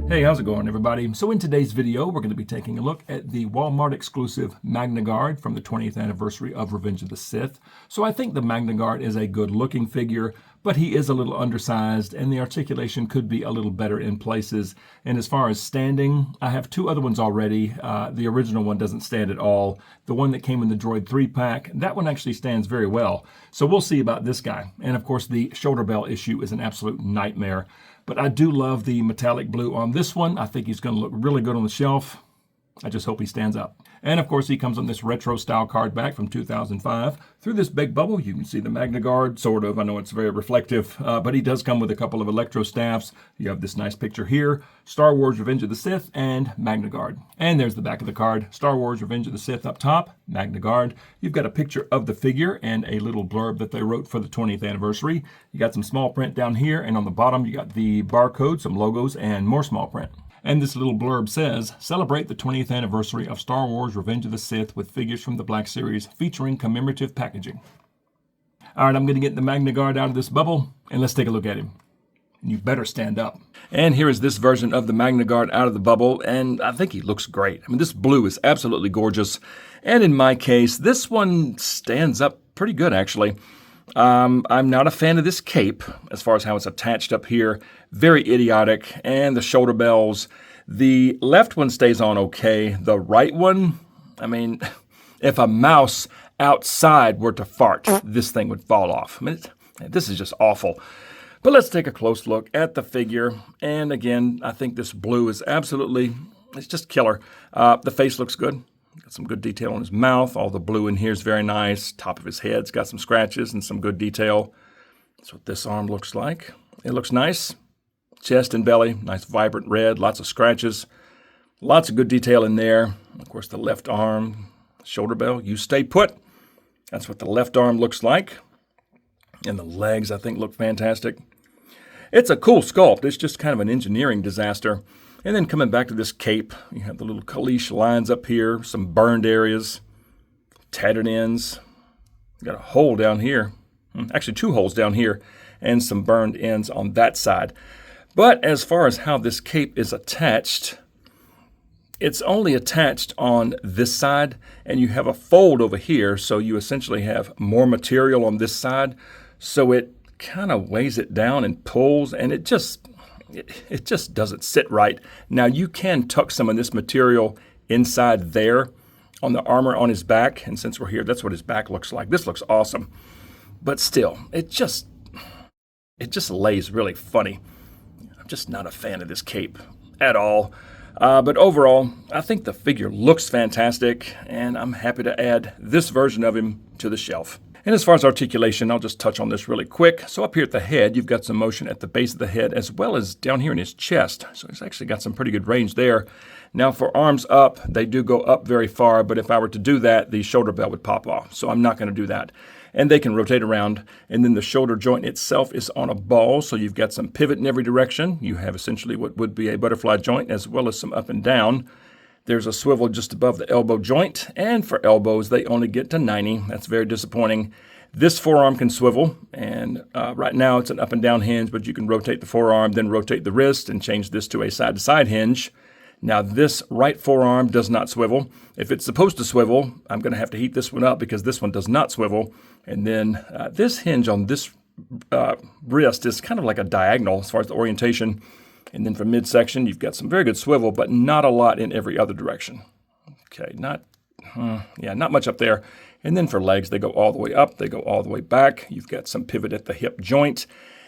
Hey, how's it going, everybody? So in today's video, we're going to be taking a look at the Walmart exclusive MagnaGuard from the 20th anniversary of Revenge of the Sith. So I think the MagnaGuard is a good looking figure, but he is a little undersized and the articulation could be a little better in places. And as far as standing, I have two other ones already. The original one doesn't stand at all. The one that came in the Droid 3-pack, that one actually stands very well. So we'll see about this guy. And of course, the shoulder bell issue is an absolute nightmare. But I do love the metallic blue on this one. I think he's going to look really good on the shelf. I just hope he stands up. And of course, he comes on this retro style card back from 2005. Through this big bubble, you can see the MagnaGuard, sort of. I know it's very reflective, but he does come with a couple of electro staffs. You have this nice picture here, Star Wars Revenge of the Sith and MagnaGuard. And there's the back of the card, Star Wars Revenge of the Sith up top, MagnaGuard. You've got a picture of the figure and a little blurb that they wrote for the 20th anniversary. You got some small print down here, and on the bottom, you got the barcode, some logos, and more small print. And this little blurb says, celebrate the 20th anniversary of Star Wars Revenge of the Sith with figures from the Black Series featuring commemorative packaging. All right, I'm going to get the MagnaGuard out of this bubble, and let's take a look at him. And you better stand up. And here is this version of the MagnaGuard out of the bubble, and I think he looks great. I mean, this blue is absolutely gorgeous. And in my case, this one stands up pretty good, actually. I'm not a fan of this cape as far as how it's attached up here. Very idiotic. And the shoulder bells. The left one stays on okay. The right one, I mean, if a mouse outside were to fart, this thing would fall off. I mean, this is just awful. But let's take a close look at the figure. And again, I think this blue is absolutely, it's just killer. The face looks good. Got some good detail on his mouth. All the blue in here is very nice. Top of his head's got some scratches and some good detail. That's what this arm looks like. It looks nice. Chest and belly, nice vibrant red, lots of scratches. Lots of good detail in there. Of course, the left arm, shoulder bell, you stay put. That's what the left arm looks like. And the legs, I think, look fantastic. It's a cool sculpt. It's just kind of an engineering disaster. And then coming back to this cape, you have the little caliche lines up here, some burned areas, tattered ends. Got a hole down here, actually two holes down here, and some burned ends on that side. But as far as how this cape is attached, it's only attached on this side, and you have a fold over here, so you essentially have more material on this side. So it kind of weighs it down and pulls, and it just doesn't sit right. Now, you can tuck some of this material inside there on the armor on his back. And since we're here, that's what his back looks like. This looks awesome. But still, it just lays really funny. I'm just not a fan of this cape at all. But overall, I think the figure looks fantastic, and I'm happy to add this version of him to the shelf. And as far as articulation, I'll just touch on this really quick. So up here at the head, you've got some motion at the base of the head as well as down here in his chest. So he's actually got some pretty good range there. Now for arms up, they do go up very far, but if I were to do that, the shoulder bell would pop off. So I'm not going to do that. And they can rotate around. And then the shoulder joint itself is on a ball, so you've got some pivot in every direction. You have essentially what would be a butterfly joint as well as some up and down. There's a swivel just above the elbow joint, and for elbows, they only get to 90. That's very disappointing. This forearm can swivel, and right now it's an up and down hinge, but you can rotate the forearm, then rotate the wrist, and change this to a side-to-side hinge. Now, this right forearm does not swivel. If it's supposed to swivel, I'm going to have to heat this one up because this one does not swivel. And then this hinge on this wrist is kind of like a diagonal as far as the orientation. And then for midsection, you've got some very good swivel, but not a lot in every other direction. Okay, not much up there. And then for legs, they go all the way up, they go all the way back. You've got some pivot at the hip joint.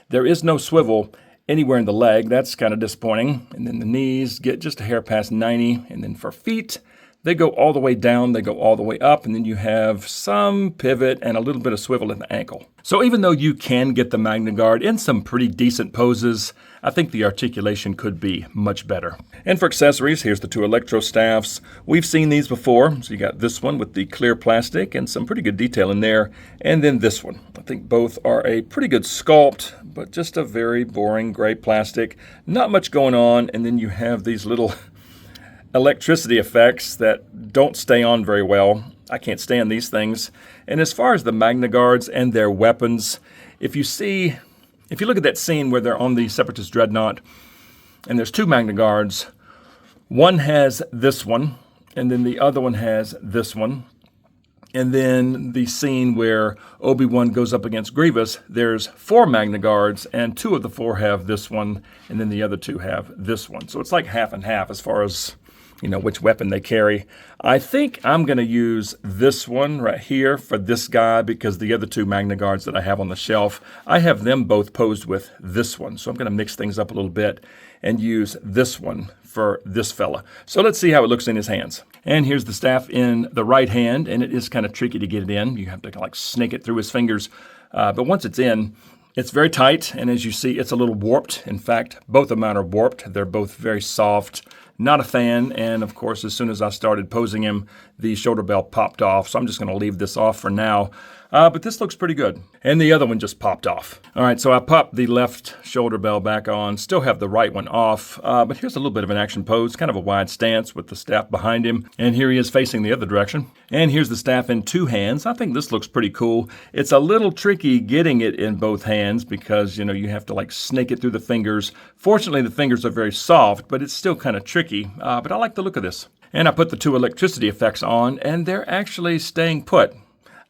There is no swivel anywhere in the leg. That's kind of disappointing. And then the knees get just a hair past 90. And then for feet, they go all the way down, they go all the way up, and then you have some pivot and a little bit of swivel in the ankle. So even though you can get the MagnaGuard in some pretty decent poses, I think the articulation could be much better. And for accessories, here's the two electro staffs. We've seen these before. So you got this one with the clear plastic and some pretty good detail in there. And then this one. I think both are a pretty good sculpt, but just a very boring gray plastic. Not much going on. And then you have these little electricity effects that don't stay on very well. I can't stand these things. And as far as the MagnaGuards and their weapons, if you look at that scene where they're on the Separatist Dreadnought, and there's two MagnaGuards. One has this one, and then the other one has this one. And then the scene where Obi-Wan goes up against Grievous, there's 4 MagnaGuards, and 2 of the 4 have this one, and then the other 2 have this one. So it's like half and half as far as, you know, which weapon they carry. I think I'm going to use this one right here for this guy because the other 2 MagnaGuards that I have on the shelf, I have them both posed with this one. So I'm going to mix things up a little bit and use this one for this fella. So let's see how it looks in his hands. And here's the staff in the right hand, and it is kind of tricky to get it in. You have to like snake it through his fingers. But once it's in, it's very tight, and as you see, it's a little warped. In fact, both of mine are warped. They're both very soft. Not a fan, and of course, as soon as I started posing him, the shoulder bell popped off, so I'm just going to leave this off for now. But this looks pretty good. And the other one just popped off. All right, so I popped the left shoulder bell back on, still have the right one off, but here's a little bit of an action pose, kind of a wide stance with the staff behind him, and here he is facing the other direction. And here's the staff in 2 hands. I think this looks pretty cool. It's a little tricky getting it in both hands because, you know, you have to like snake it through the fingers. Fortunately, the fingers are very soft, but it's still kind of tricky, but I like the look of this. And I put the 2 electricity effects on, and they're actually staying put.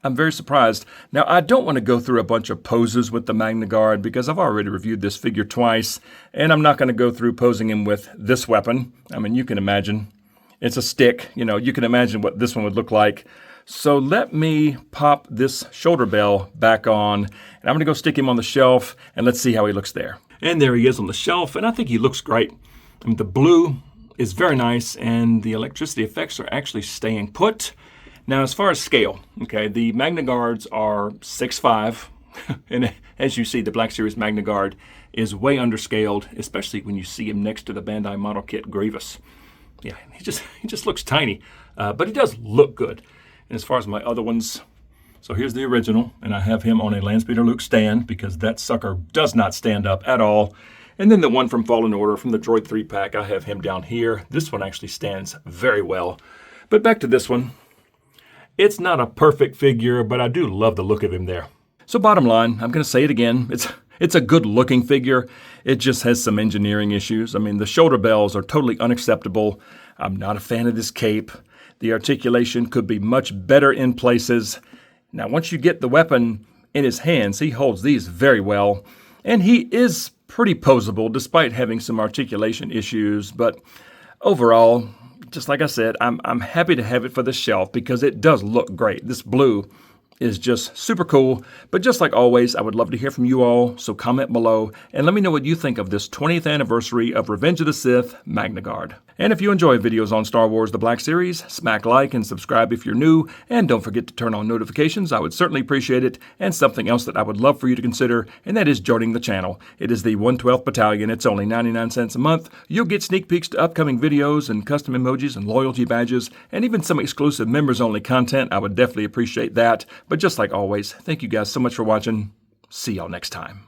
I'm very surprised. Now, I don't want to go through a bunch of poses with the MagnaGuard because I've already reviewed this figure twice, and I'm not going to go through posing him with this weapon. I mean, you can imagine. It's a stick. You know, you can imagine what this one would look like. So let me pop this shoulder bell back on, and I'm going to go stick him on the shelf, and let's see how he looks there. And there he is on the shelf, and I think he looks great. I mean, the blue is very nice, and the electricity effects are actually staying put. Now, as far as scale, okay, the MagnaGuards are 6'5", and as you see, the Black Series MagnaGuard is way underscaled, especially when you see him next to the Bandai model kit Grievous. Yeah, he just looks tiny, but he does look good. And as far as my other ones, so here's the original, and I have him on a Landspeeder Luke stand because that sucker does not stand up at all. And then the one from Fallen Order from the Droid 3-pack, I have him down here. This one actually stands very well. But back to this one. It's not a perfect figure, but I do love the look of him there. So bottom line, I'm going to say it again. It's a good looking figure. It just has some engineering issues. I mean, the shoulder bells are totally unacceptable. I'm not a fan of this cape. The articulation could be much better in places. Now, once you get the weapon in his hands, he holds these very well. And he is pretty poseable despite having some articulation issues. But overall, just like I said, I'm happy to have it for the shelf because it does look great. This blue is just super cool. But just like always, I would love to hear from you all, so comment below and let me know what you think of this 20th anniversary of Revenge of the Sith MagnaGuard. And if you enjoy videos on Star Wars The Black Series, smack like and subscribe if you're new, and don't forget to turn on notifications. I would certainly appreciate it. And something else that I would love for you to consider, and that is joining the channel. It is the 112th Battalion. It's only 99 cents a month. You'll get sneak peeks to upcoming videos and custom emojis and loyalty badges, and even some exclusive members-only content. I would definitely appreciate that. But just like always, thank you guys so much for watching. See y'all next time.